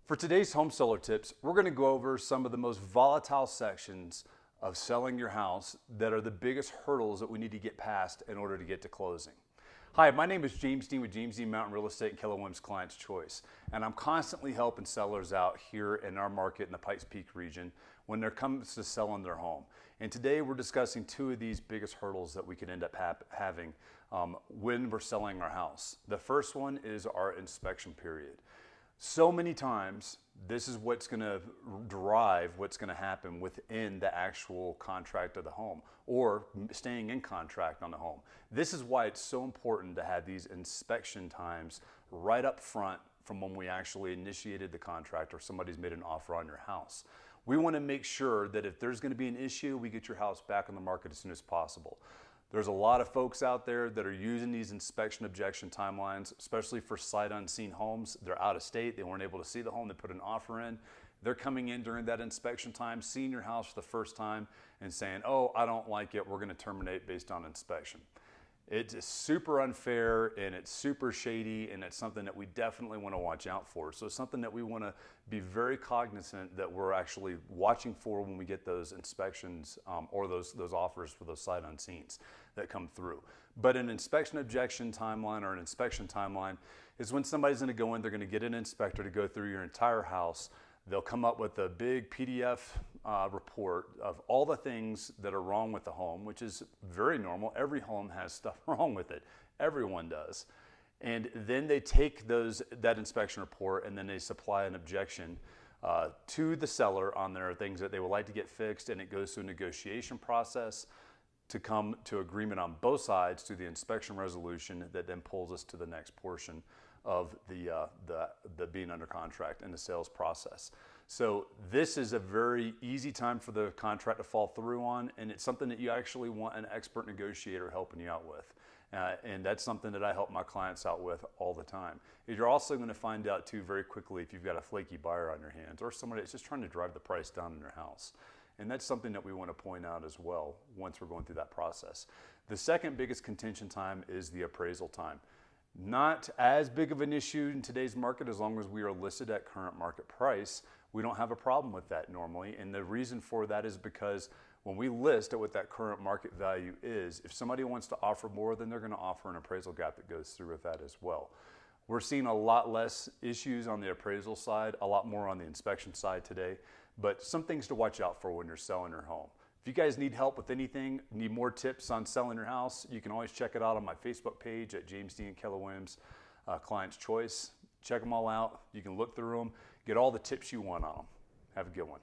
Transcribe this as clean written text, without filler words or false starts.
For today's home seller tips, we're going to go over some of the most volatile sections of selling your house that are the biggest hurdles that we need to get past in order to get to closing. Hi, my name is James Dean with James Dean Mountain Real Estate and Keller Williams Client's Choice, and I'm constantly helping sellers out here in our market in the Pikes Peak region when it comes to selling their home. And today we're discussing two of these biggest hurdles that we could end up having when we're selling our house. The first one is our inspection period. So many times, this is what's going to drive what's going to happen within the actual contract of the home or staying in contract on the home. This is why it's so important to have these inspection times right up front from when we actually initiated the contract or somebody's made an offer on your house. We want to make sure that if there's going to be an issue, we get your house back on the market as soon as possible. There's a lot of folks out there that are using these inspection objection timelines, especially for sight unseen homes. They're out of state, they weren't able to see the home, they put an offer in. They're coming in during that inspection time, seeing your house for the first time and saying, oh, I don't like it, we're gonna terminate based on inspection. It's super unfair and it's super shady, and it's something that we definitely want to watch out for. So it's something that we want to be very cognizant that we're actually watching for when we get those inspections or those offers for those sight unseens that come through. But an inspection objection timeline or an inspection timeline is when somebody's going to go in, they're going to get an inspector to go through your entire house. They'll come up with a big PDF report of all the things that are wrong with the home, which is very normal. Every home has stuff wrong with it. Everyone does. And then they take that inspection report and then they supply an objection to the seller on their things that they would like to get fixed, and it goes through a negotiation process to come to agreement on both sides to the inspection resolution that then pulls us to the next portion of the being under contract and the sales process. So this is a very easy time for the contract to fall through on, and it's something that you actually want an expert negotiator helping you out with. And that's something that I help my clients out with all the time. You're also going to find out too very quickly if you've got a flaky buyer on your hands or somebody that's just trying to drive the price down in your house. And that's something that we want to point out as well once we're going through that process. The second biggest contention time is the appraisal time. Not as big of an issue in today's market as long as we are listed at current market price. We don't have a problem with that normally, and the reason for that is because when we list at what that current market value is, if somebody wants to offer more, then they're going to offer an appraisal gap that goes through with that as well. We're seeing a lot less issues on the appraisal side, a lot more on the inspection side today, but some things to watch out for when you're selling your home. If you guys need help with anything, need more tips on selling your house, you can always check it out on my Facebook page at James Dean Keller Williams Client's Choice. Check them all out. You can look through them, get all the tips you want on them. Have a good one.